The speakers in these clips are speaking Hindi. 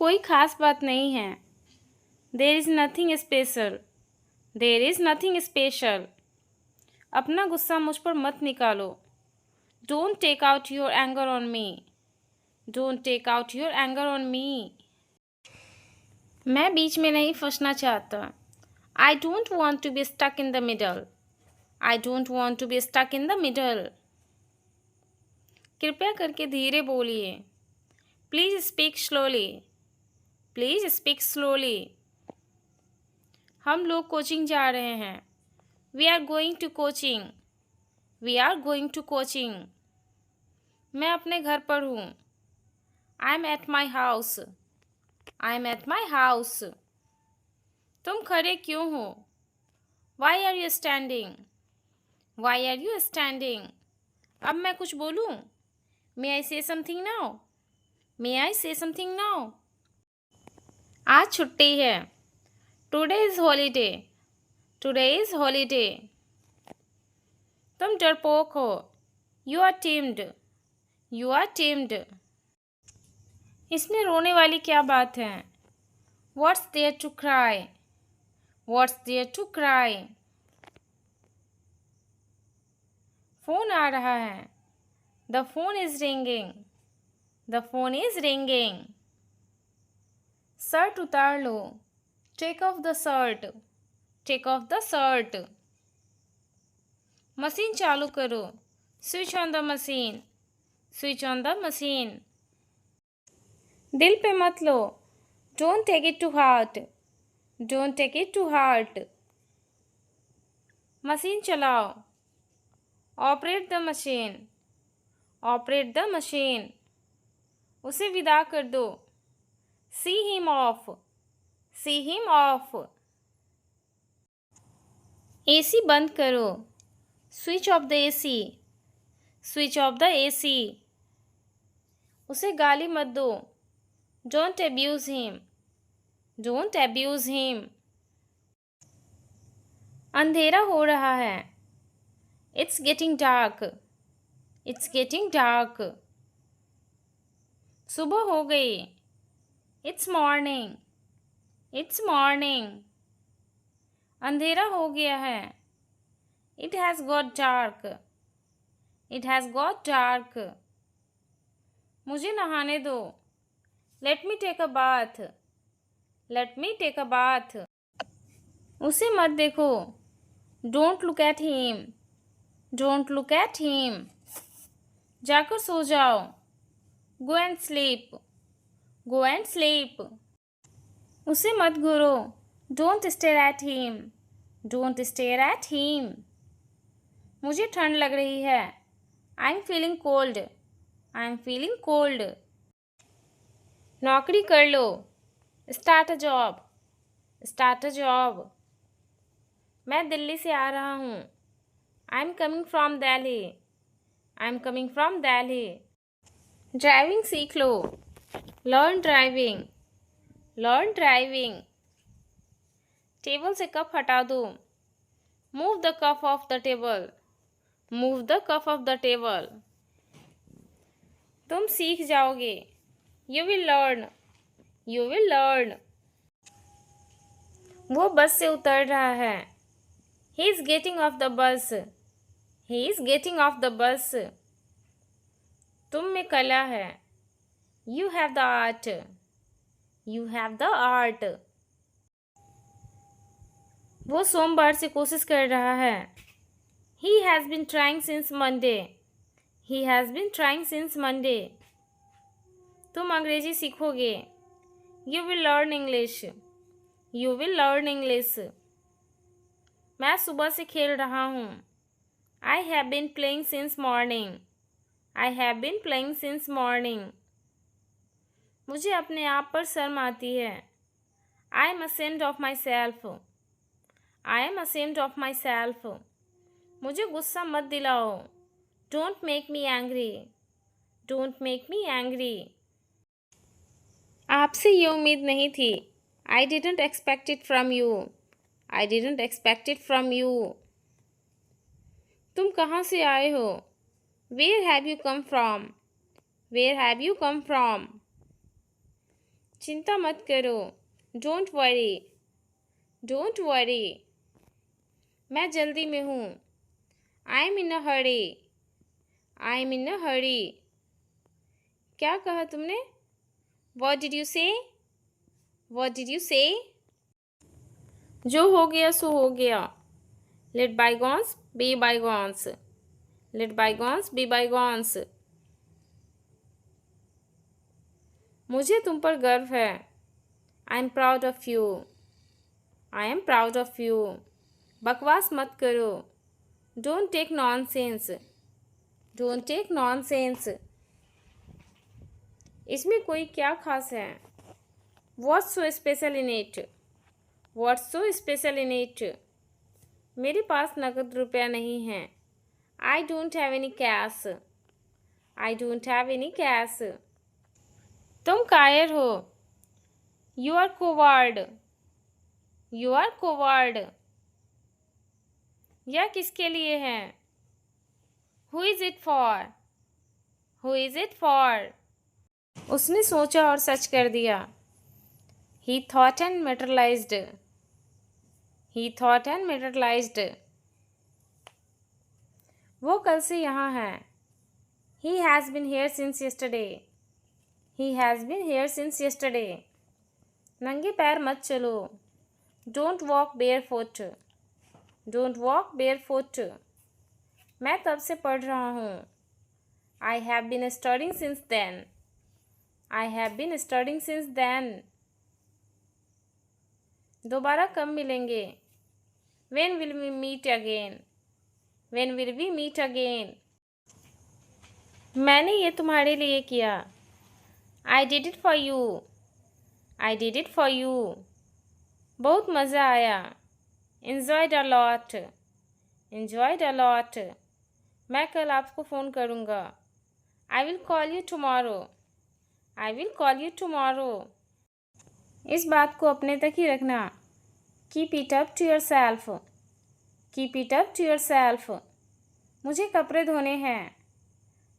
कोई ख़ास बात नहीं है। There is nothing special. There is nothing special. अपना गुस्सा मुझ पर मत निकालो। Don't take out your anger on me. Don't take out your anger on me. मैं बीच में नहीं फंसना चाहता। I don't want to be stuck in the middle. I don't want to be stuck in the middle. कृपया करके धीरे बोलिए। Please speak slowly. Please speak slowly. हम लोग कोचिंग जा रहे हैं। We are going to coaching. We are going to coaching. मैं अपने घर पर हूँ। I am at my house. I am at my house. तुम खड़े क्यों हो? Why are you standing? Why are you standing? अब मैं कुछ बोलूँ? मे आई से समथिंग नाउ? मे आई से समथिंग नाउ? आज छुट्टी है। Today is holiday. Today is holiday. तुम डरपोक हो। You are timid. You are timid. इसमें रोने वाली क्या बात है? What's there to cry? What's there to cry? Phone आ रहा है। The phone is ringing. The phone is ringing. Shirt उतार लो। Take off the shirt. Take off the shirt. Machine चालू करो। Switch on the machine. Switch on the machine. दिल पे मत लो। Don't take it to heart. Don't take it to heart. Machine चलाओ। Operate the machine. Operate the machine. उसे विदा कर दो। See him off. See him off. AC बंद करो। Switch off the AC. Switch off the AC. उसे गाली मत दो। Don't abuse him. Don't abuse him. अंधेरा हो रहा है। It's getting dark. It's getting dark. सुबह हो गई। It's morning. It's morning. अंधेरा हो गया है। It has got dark. It has got dark. मुझे नहाने दो। Let me take a bath. Let me take a bath. उसे मत देखो। Don't look at him. Don't look at him. जाकर सो जाओ। Go and sleep. Go and sleep. उसे मत घूरो। Don't stare at him. Don't stare at him. मुझे ठंड लग रही है। I am feeling cold. I am feeling cold. नौकरी कर लो। Start a job. Start a job. मैं दिल्ली से आ रहा हूँ। I am coming from Delhi. I am coming from Delhi. Driving सीख लो। Learn driving. Learn driving. Table से कप हटा दो। Move the cup off the table. Move the cup off the table. तुम सीख जाओगे। You will learn. You will learn. वो बस से उतर रहा है। He is getting off the bus. He is getting off the bus. तुम में कला है। You have the art. You have the art. वो सोमवार से कोशिश कर रहा है। He has been trying since Monday. He has been trying since Monday. तुम अंग्रेजी सीखोगे। You will learn English. You will learn English. मैं सुबह से खेल रहा हूँ। I have been playing since morning. I have been playing since morning. मुझे अपने आप पर शर्म आती है। I am ashamed of myself. I am ashamed of myself. मुझे गुस्सा मत दिलाओ। Don't make me angry. Don't make me angry. आपसे ये उम्मीद नहीं थी। I didn't expect it from you. I didn't expect it from you. तुम कहाँ से आए हो? Where have you come from? Where have you come from? चिंता मत करो। Don't worry. Don't worry. मैं जल्दी में हूँ। I am in a Hari. I am in a hurry. क्या कहा तुमने? What did you say? What did you say? जो हो गया सो हो गया। Let bygones be bygones. Let bygones be bygones. मुझे तुम पर गर्व है। I am proud of you. I am proud of you. बकवास मत करो। Don't take nonsense. Don't take nonsense. इसमें कोई क्या खास है? What's so special in it? What's so special in it? मेरे पास नकद रुपया नहीं है। I don't have any cash. I don't have any cash. तुम कायर हो। You are coward. You are coward. यह किसके लिए है? Who is it for? Who is it for? उसने सोचा और सच कर दिया। He thought and materialized. He thought and materialized. वो कल से यहाँ है। He has been here since yesterday. He has been here since yesterday. नंगे पैर मत चलो। Don't walk barefoot. Don't walk barefoot. मैं तब से पढ़ रहा हूँ। I have been studying since then. I have been studying since then. दोबारा कब मिलेंगे? When will we meet again? When will we meet again? मैंने ये तुम्हारे लिए किया। I did it for you. I did it for you. बहुत मज़ा आया। Enjoyed a lot. Enjoyed a lot. मैं कल आपको फ़ोन करूँगा। I will call you tomorrow. I will call you tomorrow. इस बात को अपने तक ही रखना। Keep it up to yourself. Keep it up to yourself. मुझे कपड़े धोने हैं।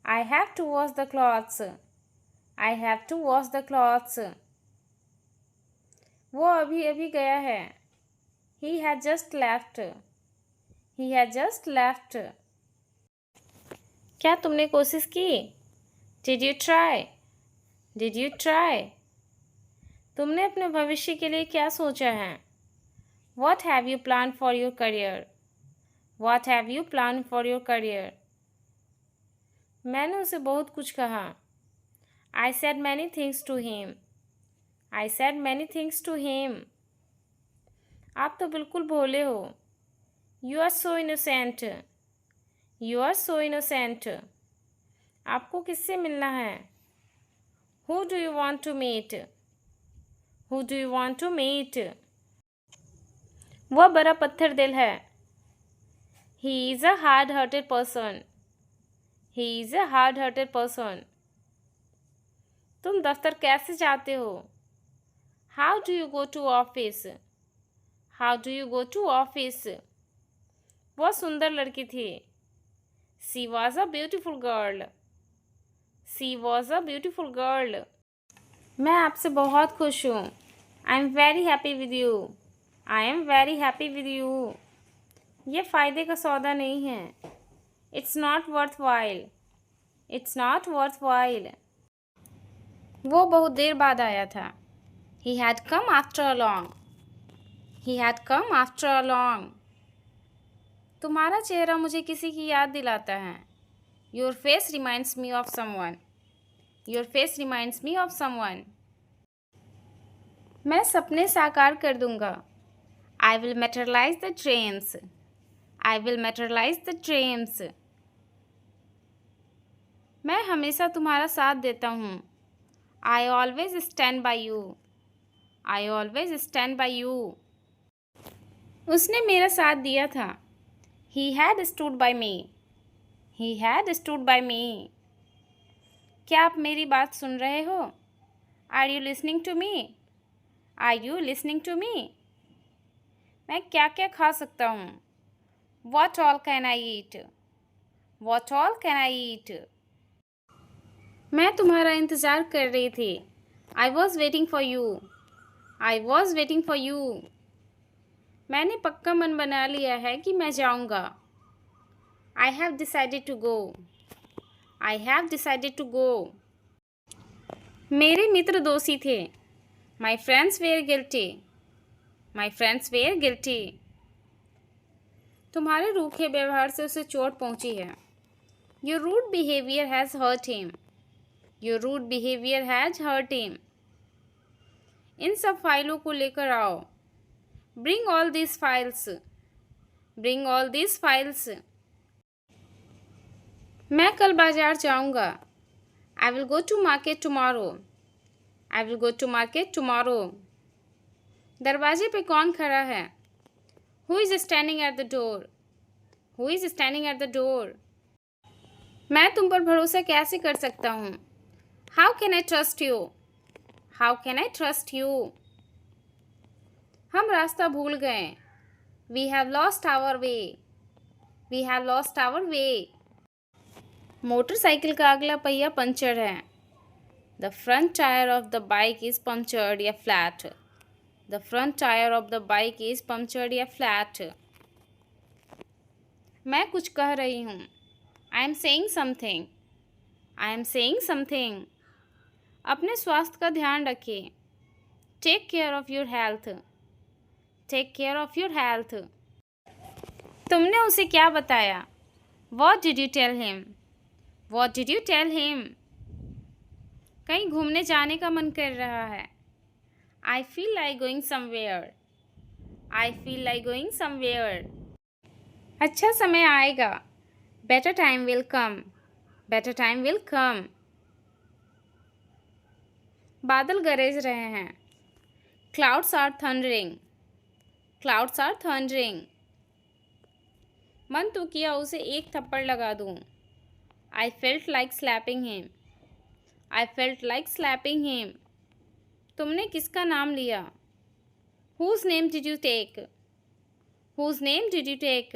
I have to wash the clothes. I have to wash the clothes. वो अभी अभी गया है। He has just left. He has just left. क्या तुमने कोशिश की? Did you try? Did you try? तुमने अपने भविष्य के लिए क्या सोचा है? What have you planned for your career? What have you planned for your career? मैंने उसे बहुत कुछ कहा। I said many things to him. I said many things to him. आप तो बिल्कुल भोले हो। You are so innocent. You are so innocent. आपको किससे मिलना है? Who do you want to meet? Who do you want to meet? वह बड़ा पत्थर दिल है। He is a hard-hearted person. He is a hard-hearted person. तुम दफ्तर कैसे जाते हो? How do you go to office? How do you go to office? वह सुंदर लड़की थी। She was a beautiful girl. She was a beautiful girl. मैं आपसे बहुत खुश हूँ। I am very happy with you. I am very happy with you. ये फ़ायदे का सौदा नहीं है। It's not worthwhile. It's not worthwhile. वो बहुत देर बाद आया था। He had come after a long. He had come after a long. तुम्हारा चेहरा मुझे किसी की याद दिलाता है। Your face reminds me of someone. Your face reminds me of someone. मैं सपने साकार कर दूंगा। I will materialize the dreams. I will materialize the dreams. मैं हमेशा तुम्हारा साथ देता हूँ। I always stand by you. I always stand by you. उसने मेरा साथ दिया था। He had stood by me. He had stood by me. क्या आप मेरी बात सुन रहे हो? Are you listening to me? Are you listening to me? मैं क्या क्या खा सकता हूँ? What all can I eat? What all can I eat? मैं तुम्हारा इंतज़ार कर रही थी। I was waiting for you. I was waiting for you. मैंने पक्का मन बना लिया है कि मैं जाऊंगा. I have decided to go. I have decided to go. मेरे मित्र दोषी थे. My friends were guilty. My friends were guilty. तुम्हारे रूखे व्यवहार से उसे चोट पहुंची है. Your rude behavior has hurt him. Your rude behavior has hurt him. इन सब फाइलों को लेकर आओ. Bring all these files. Bring all these files. मैं कल बाजार जाऊंगा. I will go to market tomorrow. I will go to market tomorrow. दरवाजे पे कौन खड़ा है? Who is standing at the door? Who is standing at the door? मैं तुम पर भरोसा कैसे कर सकता हूँ? How can I trust you? How can I trust you? हम रास्ता भूल गए. We have lost our way. We have lost our way. Motorcycle का अगला पहिया पंचर है. The front tire of the bike is punctured या flat. The front tire of the bike is punctured या flat. मैं कुछ कह रही हूँ. I am saying something. I am saying something. अपने स्वास्थ्य का ध्यान रखिए. Take care of your health. Take care of your health. तुमने उसे क्या बताया? What did you tell him? What did you tell him? कहीं घूमने जाने का मन कर रहा है. I feel like going somewhere. I feel like going somewhere. अच्छा समय आएगा. Better time will come. Better time will come. बादल गरज रहे हैं. Clouds are thundering. Clouds are thundering. मन तो किया उसे एक थप्पड़ लगा दूं. I felt like slapping him. I felt like slapping him. तुमने किसका नाम लिया? Whose name did you take? Whose name did you take?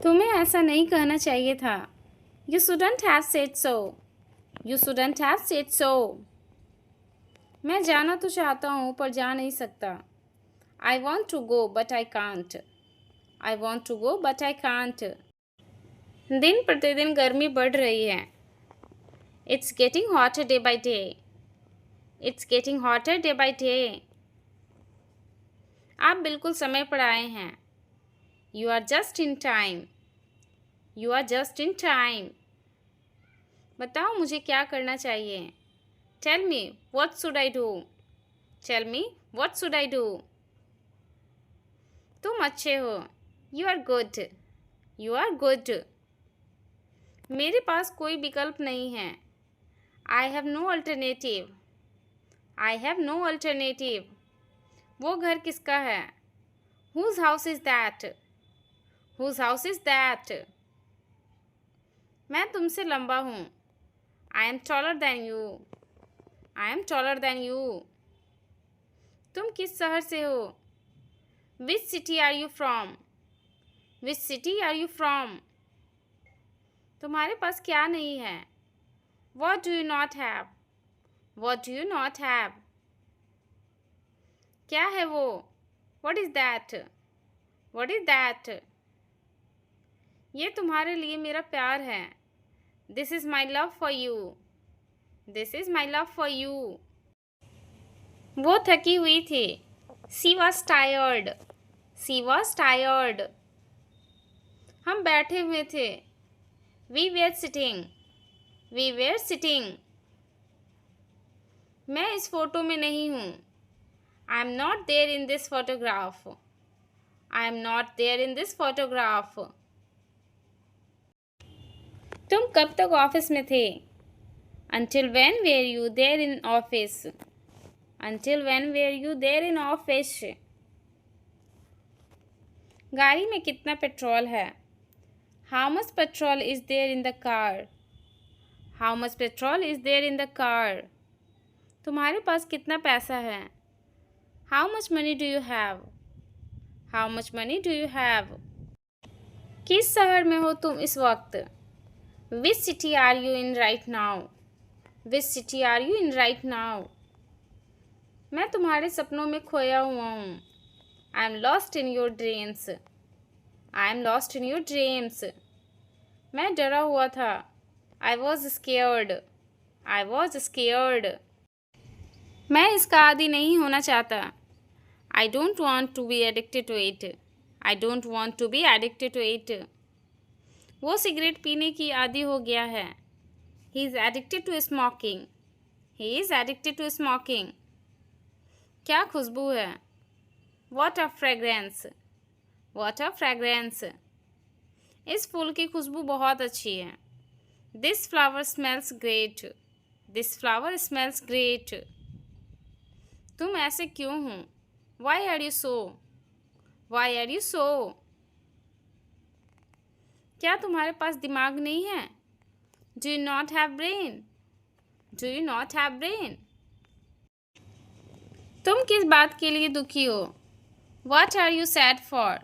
तुम्हें ऐसा नहीं कहना चाहिए था. You shouldn't have said so. You shouldn't have said so. मैं जाना तो चाहता हूँ पर जा नहीं सकता. I want to go but I can't. I want to go but I can't. दिन प्रतिदिन गर्मी बढ़ रही है. It's getting hotter day by day. It's getting hotter day by day. आप बिल्कुल समय पर आए हैं. You are just in time. You are just in time. बताओ मुझे क्या करना चाहिए. Tell me what should I do. Tell me what should I do. तुम अच्छे हो. You are good. You are good. मेरे पास कोई विकल्प नहीं है. I have no alternative. I have no alternative. वो घर किसका है? Whose house is that? Whose house is that? मैं तुमसे लंबा हूँ. I am taller than you. I am taller than you. तुम किस शहर से हो? Which city are you from? Which city are you from? तुम्हारे पास क्या नहीं है? What do you not have? What do you not have? क्या है वो? What is that? What is that? ये तुम्हारे लिए मेरा प्यार है. This is my love for you. This is my love for you. वो थकी हुई थी. She was tired. She was tired. हम बैठे हुए थे. We were sitting. We were sitting. मैं इस फोटो में नहीं हूँ. I am not there in this photograph. I am not there in this photograph. तुम कब तक ऑफिस में थे? Until when were you there in office? Until when were you there in office? गाड़ी में कितना पेट्रोल है? How much petrol is there in the car? How much petrol is there in the car? तुम्हारे पास कितना पैसा है? How much money do you have? How much money do you have? किस शहर में हो तुम इस वक्त? Which city are you in right now? Which city are you in right now? मैं तुम्हारे सपनों में खोया हुआ हूँ। I am lost in your dreams. I am lost in your dreams. मैं डरा हुआ था। I was scared. I was scared. मैं इसका आदी नहीं होना चाहता। I don't want to be addicted to it. I don't want to be addicted to it. वो सिगरेट पीने की आदी हो गया है। He is addicted to smoking. He is addicted to smoking. क्या खुशबू है। What a fragrance. What a fragrance. इस फूल की खुशबू बहुत अच्छी है। This flower smells great. This flower smells great. तुम ऐसे क्यों हो। Why are you so. Why are you so. क्या तुम्हारे पास दिमाग नहीं है। Do you not have brain. Do you not have brain. तुम किस बात के लिए दुखी हो। What are you sad for.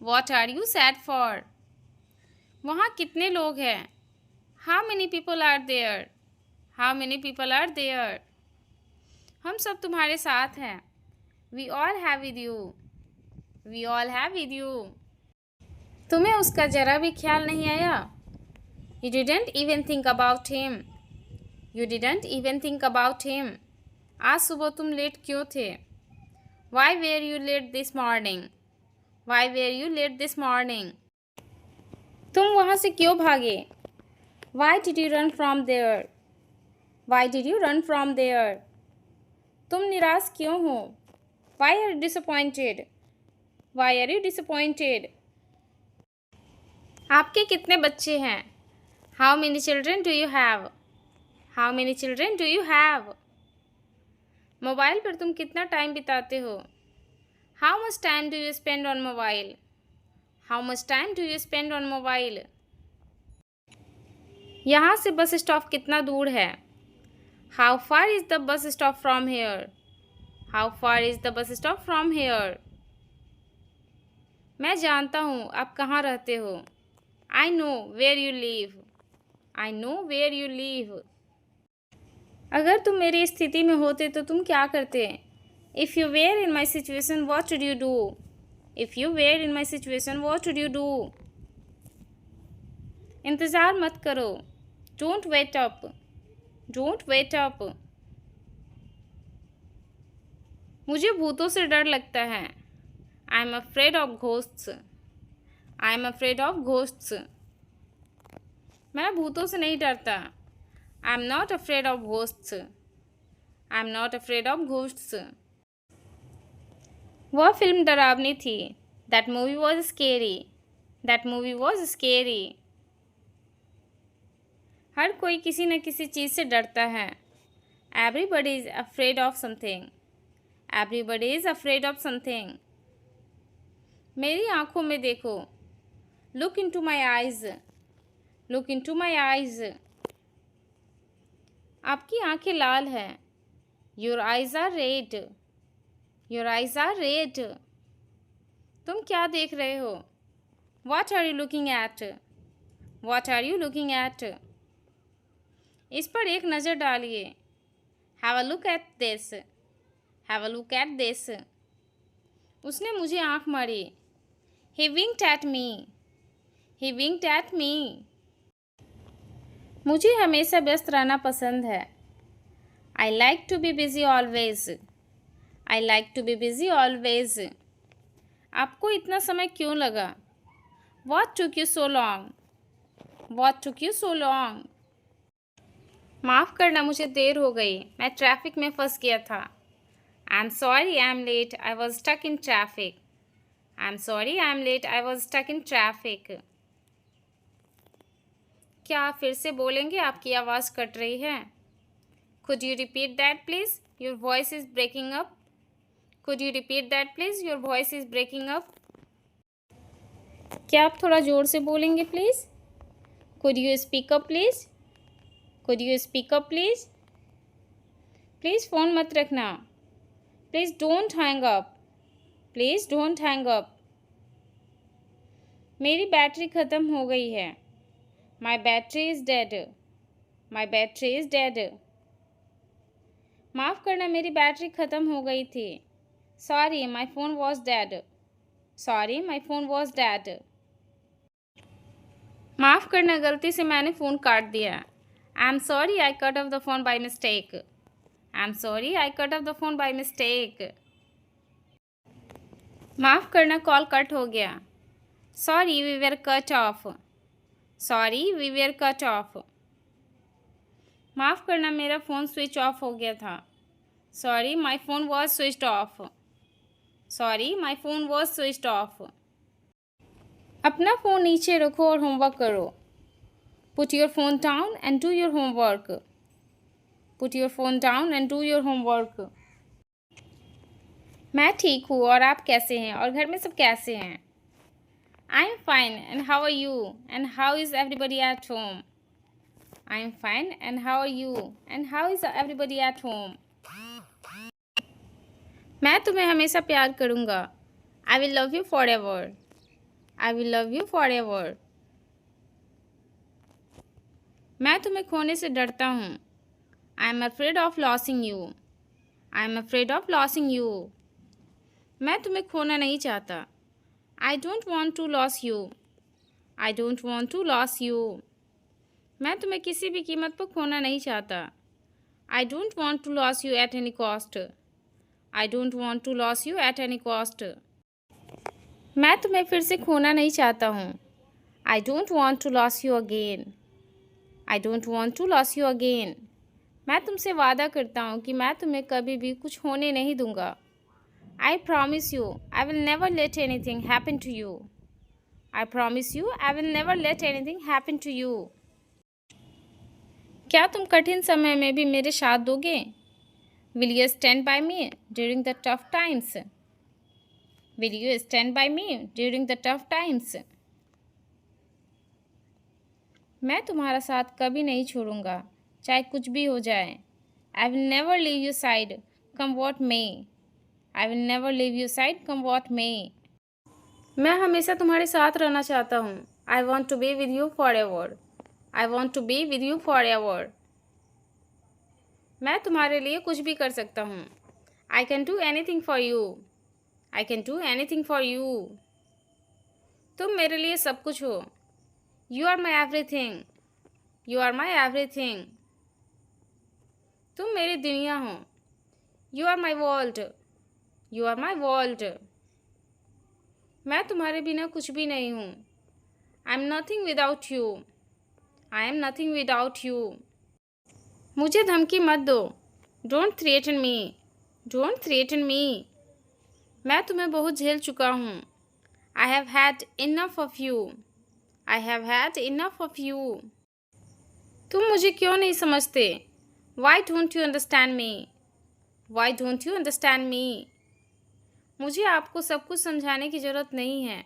What are you sad for. वहाँ कितने लोग हैं। How many people are there. How many people are there. हम सब तुम्हारे साथ हैं। We all have with you. We all have with you. तुम्हें उसका जरा भी ख्याल नहीं आया। You didn't even think about him. You didn't even think about him. आज सुबह तुम लेट क्यों थे। Why were you late this morning. Y were you late this morning. तुम वहाँ से क्यों भागे। Why did you run from there. Why did you run from there. तुम निराश क्यों हो। Why are you disappointed. Why are you disappointed. आपके कितने बच्चे हैं। How many children do you have. How many children do you have. Mobile पर तुम कितना टाइम बिताते हो। How much time do you spend on mobile. How much time do you spend on mobile. यहाँ से बस स्टॉप कितना दूर है। How far is the bus stop from here. How far is the bus stop from here. मैं जानता हूँ आप कहाँ रहते हो। I know where you live. I know where you live. अगर तुम मेरी स्थिति में होते तो तुम क्या करते। If you were in my situation what would you do. If you were in my situation what would you do. इंतज़ार मत करो। Don't wait up. Don't wait up. मुझे भूतों से डर लगता है। I am afraid of ghosts. I am afraid of ghosts. मैं भूतों से नहीं डरता। I am not afraid of ghosts. I am not afraid of ghosts. वह फिल्म डरावनी थी। That movie was scary. That movie was scary. हर कोई किसी न किसी चीज़ से डरता है। Everybody is afraid of something. Everybody is afraid of something. मेरी आँखों में देखो। Look in to my eyes. Look in to my eyes. आपकी आँखें लाल हैं। Your eyes are red. Your eyes are red. तुम क्या देख रहे हो। What are you looking at. What are you looking at. इस पर एक नज़र डालिए। Have a look at this. Have a look at this. उसने मुझे आँख मारी। He winked at me. He winked at me. मुझे हमेशा व्यस्त रहना पसंद है। I like to be busy always. I like to be busy always. आपको इतना समय क्यों लगा। What took you so long. What took you so long. माफ़ करना मुझे देर हो गई। मैं ट्रैफिक में फंस गया था। I am sorry I am late. I was stuck in traffic. I am sorry I am late. I was stuck in traffic. क्या आप फिर से बोलेंगे। आपकी आवाज़ कट रही है। Could you repeat that please. Your voice is breaking up. Could you repeat that please. Your voice is breaking up. क्या आप थोड़ा ज़ोर से बोलेंगे please. Could you speak up please. Could you speak up please. Please phone मत रखना। Please don't hang up. Please don't hang up. मेरी बैटरी ख़त्म हो गई है। My battery is dead. My battery is dead. माफ़ करना, मेरी बैटरी ख़त्म हो गई थी. Sorry, my phone was dead. Sorry, my phone was dead. माफ़ करना, गलती से मैंने फ़ोन काट दिया. I'm sorry, I cut off the phone by mistake. I'm sorry, I cut off the phone by mistake. माफ़ करना, कॉल कट हो गया. Sorry, we were cut off. Sorry, we were cut off. माफ़ करना, मेरा फ़ोन स्विच ऑफ हो गया था. Sorry, my phone was switched off. Sorry, my phone was switched off. अपना फ़ोन नीचे रखो और होमवर्क करो. Put your phone down and do your homework. Put your phone down and do your homework. मैं ठीक हूँ और आप कैसे हैं और घर में सब कैसे हैं? I'm fine and how are you and how is everybody at home? I'm fine and how are you and how is everybody at home? मैं तुम्हें हमेशा प्यार करूँगा. I will love you forever. I will love you forever. मैं तुम्हें खोने से डरता हूँ. I am afraid of losing you. I am afraid of losing you. मैं तुम्हें खोना नहीं चाहता. I don't want to lose you. I don't want to lose you. मैं तुम्हें किसी भी कीमत पर खोना नहीं चाहता. I don't want to lose you at any cost. I don't want to lose you at any cost. मैं तुम्हें फिर से खोना नहीं चाहता हूँ. I don't want to lose you again. I don't want to lose you again. मैं तुमसे वादा करता हूँ कि मैं तुम्हें कभी भी कुछ होने नहीं दूँगा. I promise you, I will never let anything happen to you. I promise you, I will never let anything happen to you. क्या तुम कठिन समय में भी मेरे साथ दोगे? Will you stand by me during the tough times? Will you stand by me during the tough times? मैं तुम्हारा साथ कभी नहीं छोड़ूंगा, चाहे कुछ भी हो जाए. I will never leave your side, come what may. I will never leave your side, come what may. मैं हमेशा तुम्हारे साथ रहना चाहता हूँ. I want to be with you forever. I want to be with you forever. मैं तुम्हारे लिए कुछ भी कर सकता हूँ. I can do anything for you. I can do anything for you. तुम मेरे लिए सब कुछ हो. You are my everything. You are my everything. तुम मेरी दुनिया हो. You are my world. You are my world. मैं तुम्हारे बिना कुछ भी नहीं हूँ. I am nothing without you. I am nothing without you. मुझे धमकी मत दो. Don't threaten me. Don't threaten me. मैं तुम्हें बहुत झेल चुका हूँ. I have had enough of you. I have had enough of you. तुम मुझे क्यों नहीं समझते? Why don't you understand me? Why don't you understand me? मुझे आपको सब कुछ समझाने की ज़रूरत नहीं है.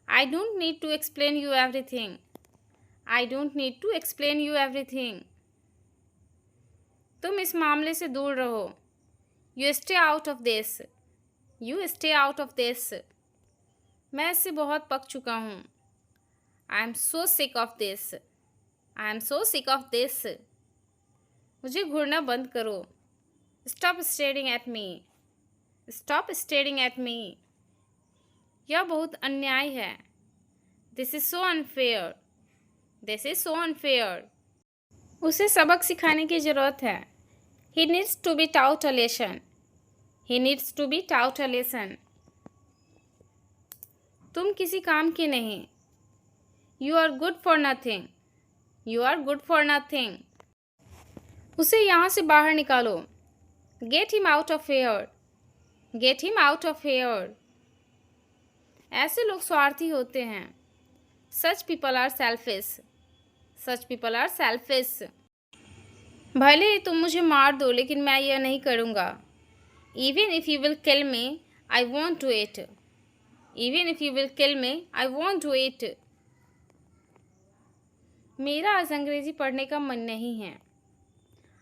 I don't need to explain you everything. I don't need to explain you everything. तुम इस मामले से दूर रहो. You stay out of this. You stay out of this. मैं इससे बहुत पक चुका हूँ. I am so sick of this. I am so sick of this. मुझे घूरना बंद करो. Stop staring at me. Stop staring at me. यह बहुत अन्याय है. This is so unfair. This is so unfair. उसे सबक सिखाने की ज़रूरत है. He needs to be taught a lesson. He needs to be taught a lesson. तुम किसी काम के नहीं. You are good for nothing. You are good for nothing. उसे यहाँ से बाहर निकालो. Get him out of here. Get him out of here. ऐसे लोग स्वार्थी होते हैं. Such people are selfish. Such people are selfish. भले ही तुम मुझे मार दो, लेकिन मैं यह नहीं करूँगा. Even if you will kill me, I won't do it. Even if you will kill me, I won't do it. मेरा आज अंग्रेजी पढ़ने का मन नहीं है.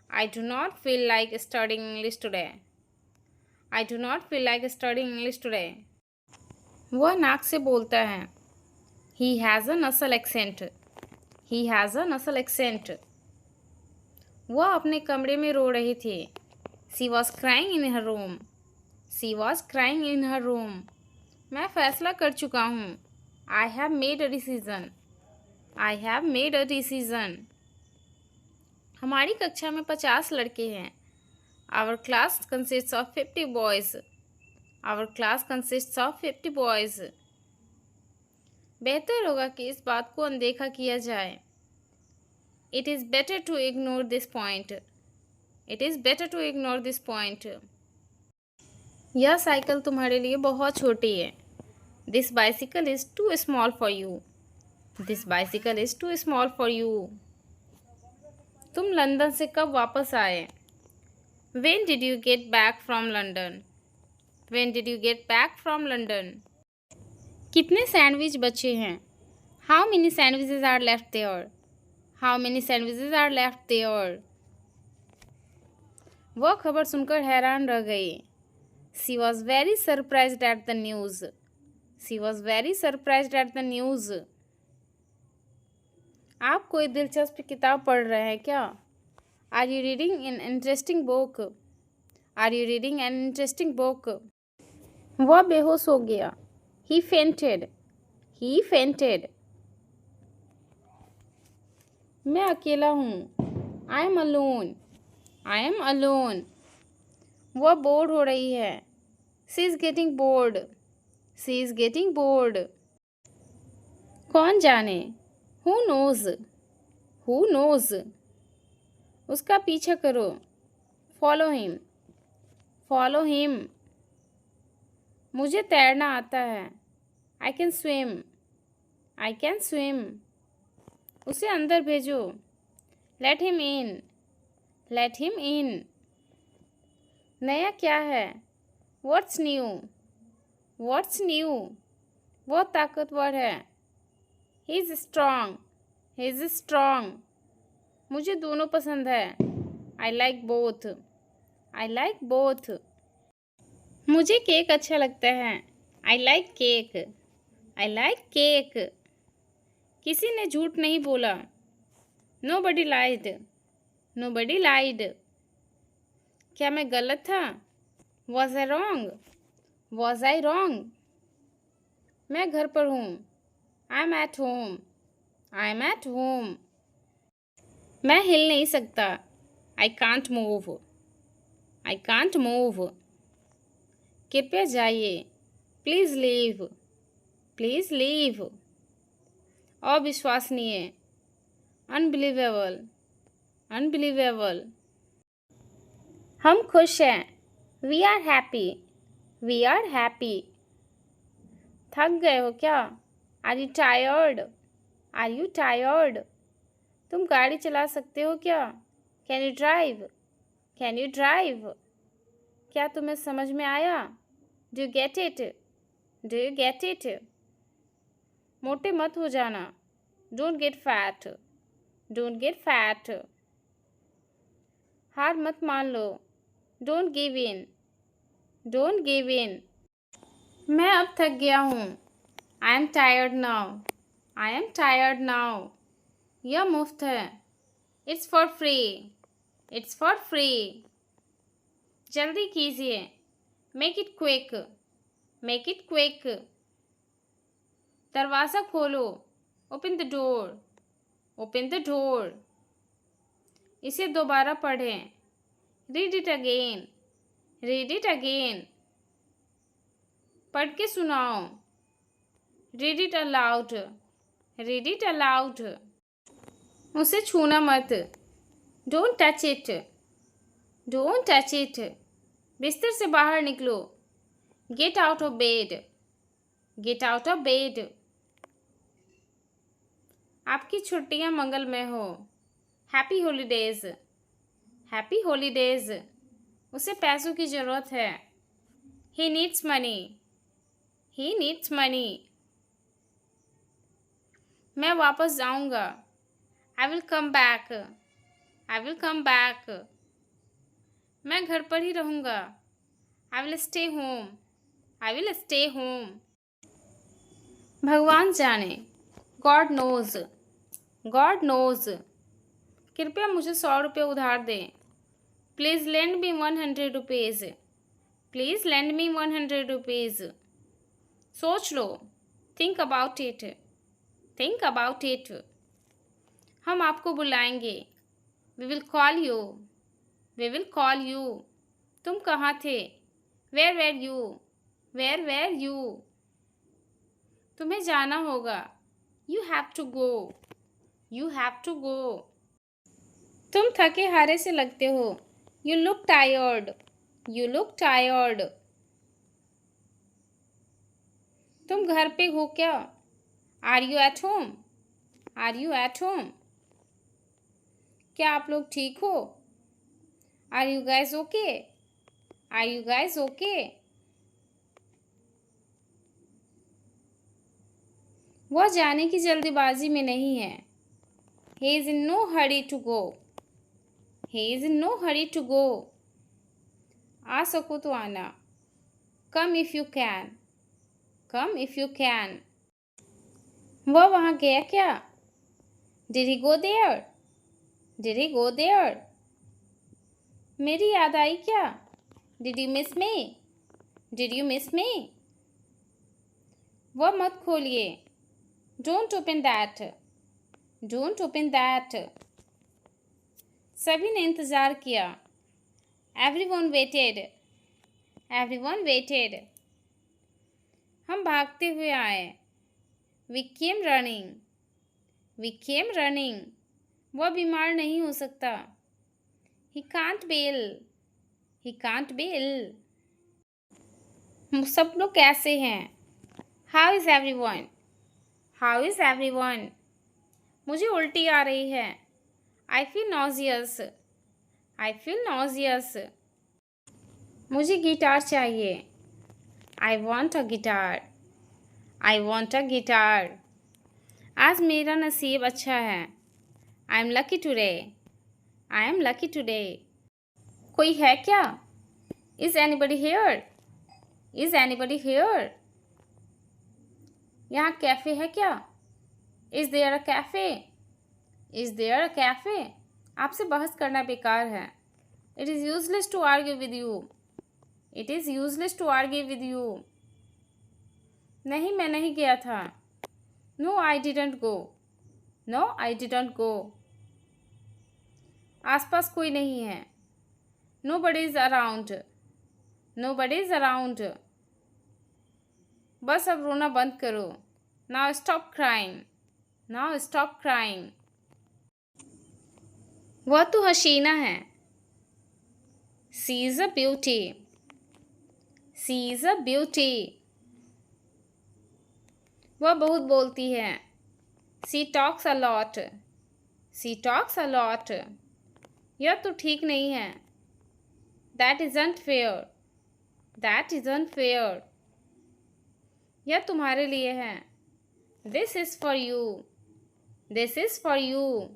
I do not feel like studying English today. I do not feel like studying English today. वह नाक से बोलता है. He has a nasal accent. He has a nasal accent. वह अपने कमरे में रो रही थी। She was crying in her room. She was crying in her room. मैं फैसला कर चुका हूँ। I have made a decision. I have made a decision. हमारी कक्षा में 50 लड़के हैं। Our class consists of 50 boys. Our class consists of 50 boys. बेहतर होगा कि इस बात को अनदेखा किया जाए। It is better to ignore this point. It is better to ignore this point. यह साइकिल तुम्हारे लिए बहुत छोटी है। This bicycle is too small for you. This bicycle is too small for you. तुम लंदन से कब वापस आए? When did you get back from London? When did you get back from London? कितने सैंडविच बचे हैं? How many sandwiches are left there? How many sandwiches are left there? वह खबर सुनकर हैरान रह गई। She was very surprised at the news. She was very surprised at the news. आप कोई दिलचस्प किताब पढ़ रहे हैं क्या? Are you reading an interesting book? Are you reading an interesting book? वह बेहोश हो गया। He fainted. He fainted. मैं अकेला हूँ। I am alone. I am alone. वह बोर हो रही है। She is getting bored. She is getting bored. कौन जाने? Who knows? Who knows? उसका पीछा करो। Follow him. Follow him. मुझे तैरना आता है। I can swim. I can swim. उसे अंदर भेजो। Let him in. Let him in. नया क्या है? What's new? What's new? वो ताकतवर है। He's strong. He's strong. मुझे दोनों पसंद है। I like both. I like both. मुझे केक अच्छा लगता है। I like cake. I like cake. किसी ने झूठ नहीं बोला। Nobody lied. Nobody lied. क्या मैं गलत था? Was I wrong? Was I wrong? मैं घर पर हूँ। I'm at home. I'm at home. मैं हिल नहीं सकता। I can't move. I can't move. कृपया जाइए। Please leave. Please leave. अविश्वसनीय। Unbelievable. Unbelievable. हम खुश हैं। We are happy. We are happy. थक गए हो क्या? Are you tired? Are you tired? तुम गाड़ी चला सकते हो क्या? Can you drive? Can you drive? क्या तुम्हें समझ में आया? Do you get it? Do you get it? मोटे मत हो जाना। Don't get fat. Don't get fat. हार मत मान लो। Don't give in. Don't give in. मैं अब थक गया हूँ। I am tired now. I am tired now. यह मुफ्त है। It's for free. It's for free. जल्दी कीजिए। Make it quick. Make it quick. दरवाज़ा खोलो। Open the door. Open the door. इसे दोबारा पढ़ें। Read it again. Read it again. पढ़ के सुनाओ। Read it aloud. Read it aloud. उसे छूना मत। Don't touch it. Don't touch it. बिस्तर से बाहर निकलो। Get out of bed. Get out of bed. आपकी छुट्टियां मंगलमय हो। Happy holidays. Happy holidays. उसे पैसों की ज़रूरत है। He needs money. He needs money. मैं वापस जाऊंगा। I will come back. I will come back. मैं घर पर ही रहूंगा। I will stay home. I will stay home. भगवान जाने। God knows. God knows. कृपया मुझे 100 रुपये उधार दें। Please lend me 100 rupees. Please lend me 100 rupees. सोच लो। Think about it. Think about it. हम आपको बुलाएंगे। We will call you. We will call you. तुम कहाँ थे? Where were you? Where were you? तुम्हें जाना होगा। You have to go. You have to go. तुम थके हारे से लगते हो। You look tired. You look tired. तुम घर पे हो क्या? Are you at home? Are you at home? क्या आप लोग ठीक हो? Are you guys okay? Are you guys okay? वह जाने की जल्दीबाजी में नहीं है। He is in no hurry to go. He is in no hurry to go. आ सको तो आना। Come if you can. Come if you can. वह वहाँ गया क्या? Did he go there? Did he go there? मेरी याद आई क्या? Did you miss me? Did you miss me? वह मत खोलिए। Don't open that. Don't open that. सभी ने इंतज़ार किया। Everyone waited. Everyone waited. हम भागते हुए आए। We came running. We came running. वह बीमार नहीं हो सकता। He can't be ill. He can't be ill. सब लोग कैसे हैं? How is everyone? How is everyone? मुझे उल्टी आ रही है। I feel nauseous. I feel nauseous. मुझे गिटार चाहिए। I want a guitar. I want a guitar. आज मेरा नसीब अच्छा है। I am lucky today. I am lucky today. कोई है क्या? Is anybody here? Is anybody here? यहाँ कैफ़े है क्या? Is there a cafe? Is there a cafe? आपसे बहस करना बेकार है। It is useless to argue with you. It is useless to argue with you. नहीं, मैं नहीं गया था। No I didn't go. No I didn't go. आसपास कोई नहीं है। Nobody is around. Nobody is around. बस अब रोना बंद करो। Now stop crying. Now stop crying. वह तो हसीना है। She is a beauty. She is a beauty. वह बहुत बोलती है। She talks a lot. She talks a lot. यह तो ठीक नहीं है। That isn't fair. That isn't fair. यह तुम्हारे लिए है। This is for you. This is for you.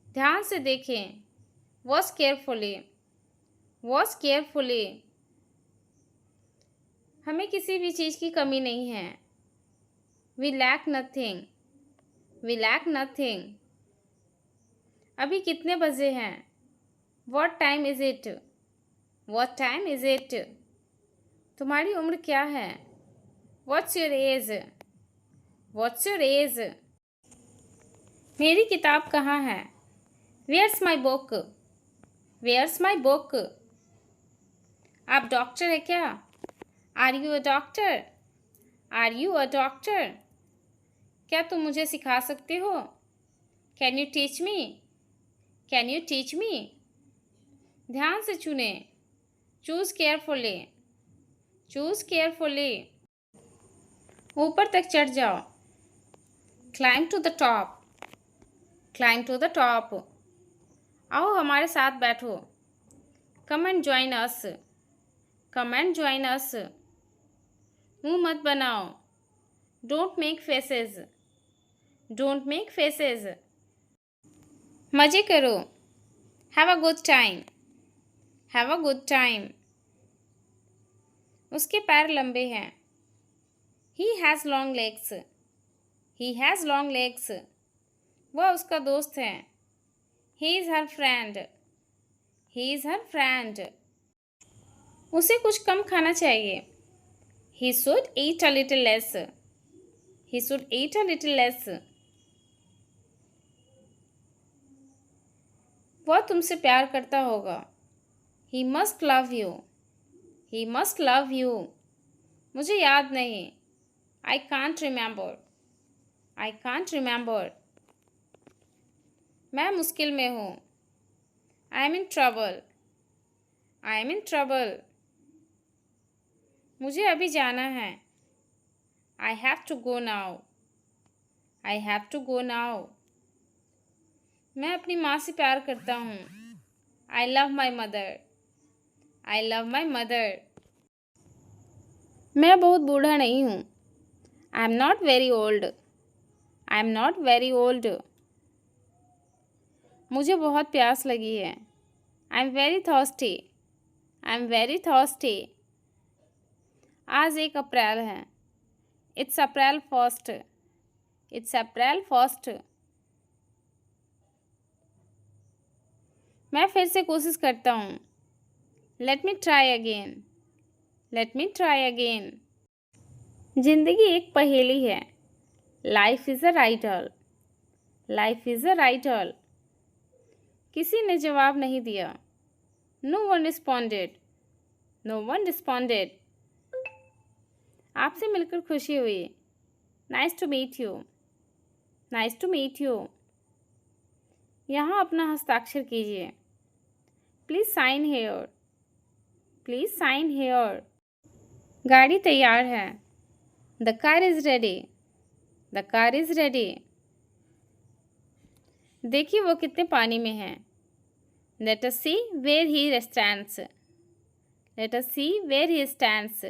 ध्यान से देखें। Watch carefully. Watch carefully. हमें किसी भी चीज़ की कमी नहीं है। We lack nothing. We lack nothing. अभी कितने बजे हैं? What time is it? What time is it? तुम्हारी उम्र क्या है? What's your age? What's your age? मेरी किताब कहाँ है? Where's my book? Where's my book? आप डॉक्टर है क्या? Are you a doctor? Are you a doctor? क्या तुम मुझे सिखा सकते हो? Can you teach me? Can you teach me? ध्यान से चुने। Choose carefully. Choose carefully. ऊपर तक चढ़ जाओ। Climb to the top. Climb to the top. आओ हमारे साथ बैठो। Come and join us. Come and join us. मुंह मत बनाओ। Don't make faces. Don't make faces. मज़े करो। Have a good time. Have a good time. उसके पैर लंबे हैं। He has long legs. He has long legs. वह उसका दोस्त है। He is her friend. He is her friend. उसे कुछ कम खाना चाहिए। He should eat a little less. He should eat a little less. वह तुमसे प्यार करता होगा। He must love you. He must love you. मुझे याद नहीं। I can't remember. I can't remember. मैं मुश्किल में हूँ। I am in trouble. I am in trouble. मुझे अभी जाना है। I have to go now. I have to go now. मैं अपनी माँ से प्यार करता हूँ। I love my mother. I love my mother. मैं बहुत बूढ़ा नहीं हूँ। I am not very old. I am not very old. मुझे बहुत प्यास लगी है। I am very thirsty. I am very thirsty. आज 1 अप्रैल है। It's April first. It's April first. मैं फिर से कोशिश करता हूँ। Let me try again. Let me try again. जिंदगी एक पहेली है। Life is a riddle. Life is a riddle. किसी ने जवाब नहीं दिया। No one responded. No one responded. आपसे मिलकर खुशी हुई। Nice to meet you. Nice to meet you. यहाँ अपना हस्ताक्षर कीजिए। Please sign here. Please sign here. गाड़ी तैयार है। The car is ready. The car is ready. देखिए वो कितने पानी में है। Let us see where he stands. Let us see where he stands.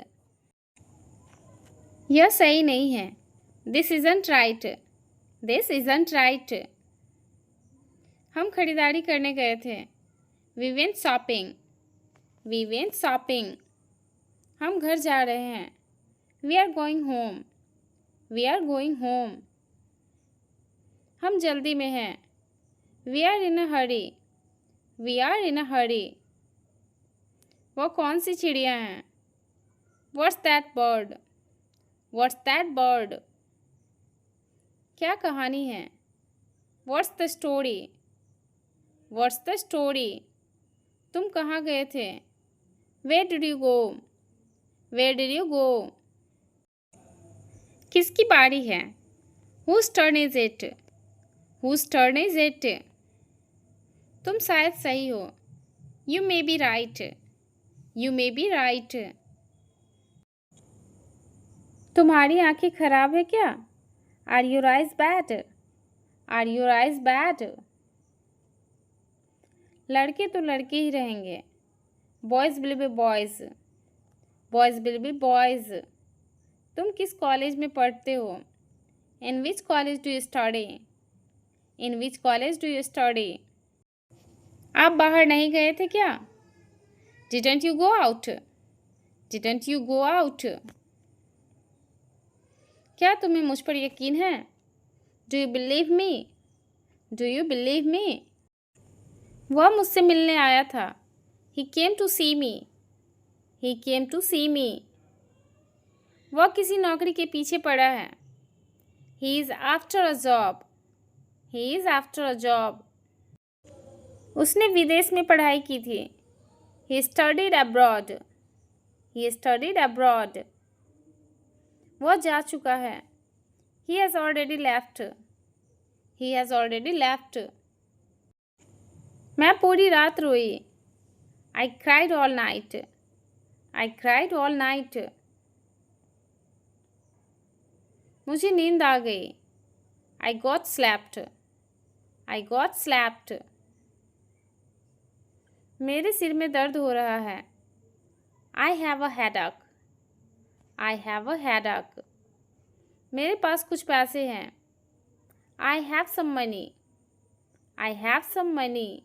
यह सही नहीं है। This isn't right. This isn't right. हम खरीदारी करने गए थे। We went shopping. We went shopping. हम घर जा रहे हैं। We are going home. We are going home. हम जल्दी में हैं। We are in a hurry. We are in a hurry. वो कौन सी चिड़िया हैं? What's that bird? What's that bird? क्या कहानी है? What's the story? What's the story? तुम कहाँ गए थे? Where did you go? Where did you go? किसकी बारी है? Whose turn is it? Whose turn is it? तुम शायद सही हो। You may be right. You may be right. तुम्हारी आंखें खराब है क्या? Are your eyes bad? Are your eyes bad? लड़के तो लड़के ही रहेंगे। Boys will be boys. Boys will be boys. तुम किस कॉलेज में पढ़ते हो? In which college do you study? In which college do you study? आप बाहर नहीं गए थे क्या? Didn't you go out? Didn't you go out? क्या तुम्हें मुझ पर यकीन है? Do you believe me? Do you believe me? वह मुझसे मिलने आया था। He came to see me. He came to see me. वह किसी नौकरी के पीछे पड़ा है। He is after a job. He is after a job. उसने विदेश में पढ़ाई की थी। He studied abroad. He studied abroad. वह जा चुका है। He has already left. He has already left. मैं पूरी रात रोई। I cried all night. I cried all night. मुझे नींद आ गई। I got slapped. I got slapped. मेरे सिर में दर्द हो रहा है। I have a headache. I have a headache. मेरे पास कुछ पैसे हैं। I have some money. I have some money.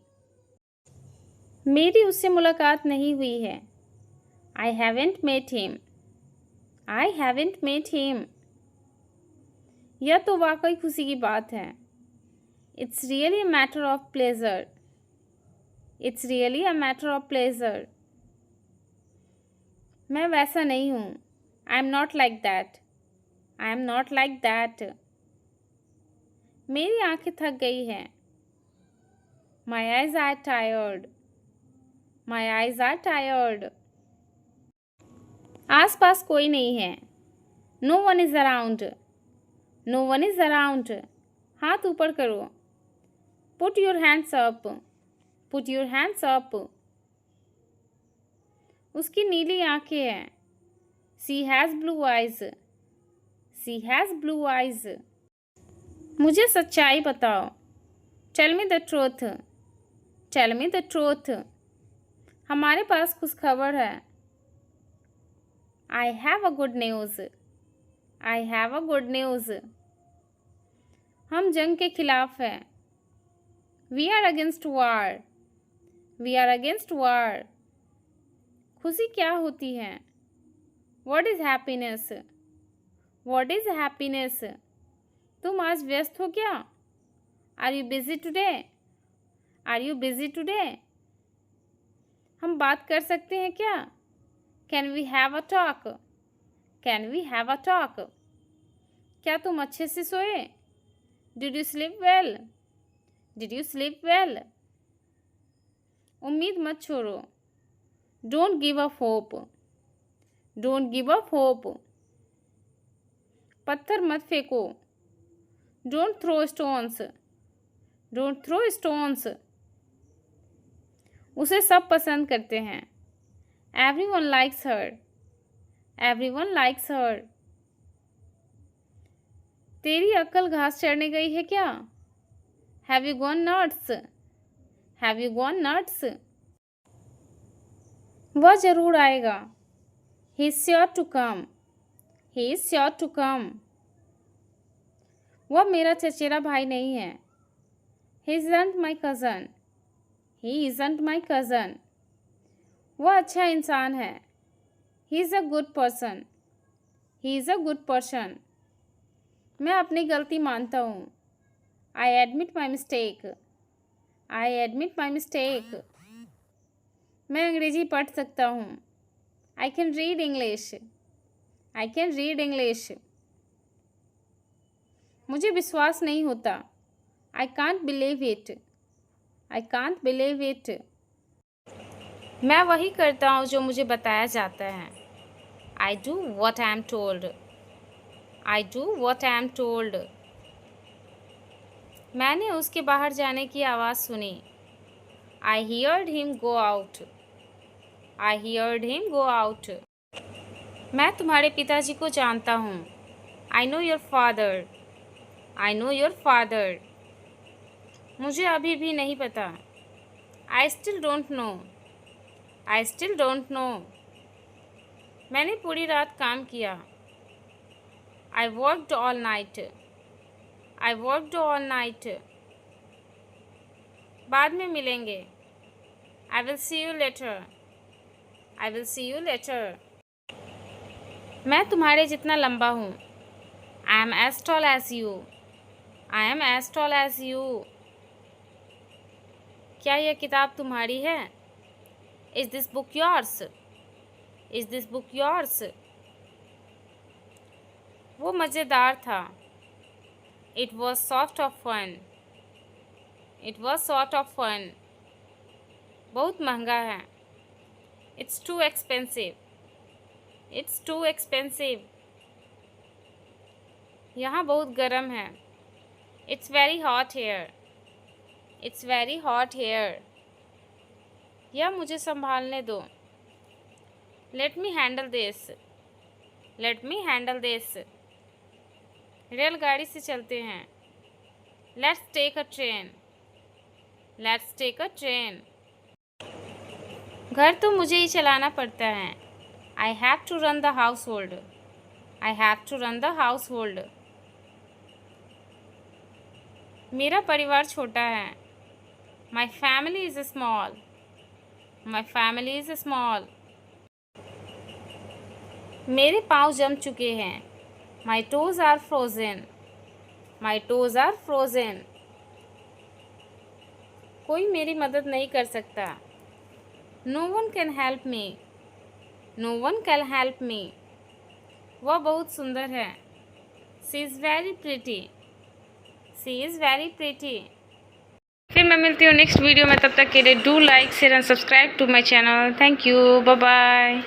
मेरी उससे मुलाकात नहीं हुई है। I haven't met him. I haven't met him. यह तो वाकई खुशी की बात है। It's really a matter of pleasure. It's really a matter of pleasure. मैं वैसा नहीं हूँ। I am not like that. I am not like that. मेरी आंखें थक गई हैं। My eyes are tired. My eyes are tired. आस पास कोई नहीं है। No one is around. No one is around. हाथ ऊपर करो। Put your hands up. Put your hands up. उसकी नीली आंखें हैं। She has blue eyes. She has blue eyes. मुझे सच्चाई बताओ। Tell me the truth. Tell me the truth. हमारे पास कुछ खबर है। I have a good news. I have a good news. हम जंग के खिलाफ हैं। We are against war. We are against war. खुशी क्या होती है? What is happiness? What is happiness? तुम आज व्यस्त हो क्या? Are you busy today? Are you busy today? हम बात कर सकते हैं क्या? Can we have a talk? Can we have a talk? क्या तुम अच्छे से सोए? Did you sleep well? Did you sleep well? उम्मीद मत छोड़ो। Don't give up hope. Don't give up hope. पत्थर मत फेंको। Don't throw stones. Don't throw stones. उसे सब पसंद करते हैं। Everyone likes her. Everyone likes her. तेरी अक्ल घास चढ़ने गई है क्या? Have you gone nuts? Have you gone nuts? वह जरूर आएगा। He is sure to come. He is sure to come. वह मेरा चचेरा भाई नहीं है। He isn't my cousin. He isn't my cousin. वह अच्छा इंसान है। He is a good person. He is a good person. मैं अपनी गलती मानता हूँ। I admit my mistake. I admit my mistake. मैं अंग्रेजी पढ़ सकता हूँ। I can read English. I can read English. मुझे विश्वास नहीं होता। I can't believe it. I can't believe it. मैं वही करता हूँ जो मुझे बताया जाता है। I do what I am told. I do what I am told. मैंने उसके बाहर जाने की आवाज़ सुनी। आई हियर्ड हिम गो आउट। आई हियर्ड हिम गो आउट। मैं तुम्हारे पिताजी को जानता हूँ। I know your father. I know your father. मुझे अभी भी नहीं पता। I still don't know. I still don't know. मैंने पूरी रात काम किया। I worked all night. I worked all night. बाद में मिलेंगे। I will see you later. I will see you later. मैं तुम्हारे जितना लंबा हूँ। I am as tall as you. I am as tall as you. क्या यह किताब तुम्हारी है? Is this book yours? Is this book yours? वो मज़ेदार था। It was sort of fun. It was sort of fun. बहुत महंगा है। It's too expensive. It's too expensive. यहाँ बहुत गर्म है। It's very hot here. It's very hot here. यह मुझे संभालने दो। Let me handle this. Let me handle this. रेलगाड़ी से चलते हैं। Let's take a train. Let's take a train. घर तो मुझे ही चलाना पड़ता है। I have to run the household. I have to run the household. मेरा परिवार छोटा है। My family is small. My family is small. मेरे पाँव जम चुके हैं। My toes are frozen. My toes are frozen. कोई मेरी मदद नहीं कर सकता। No one can help me. No one can help me. वह बहुत सुंदर है। She is very pretty. She is very pretty. फिर मैं मिलती हूँ नेक्स्ट वीडियो में, तब तक के लिए do like share and subscribe to my channel. Thank you, bye bye.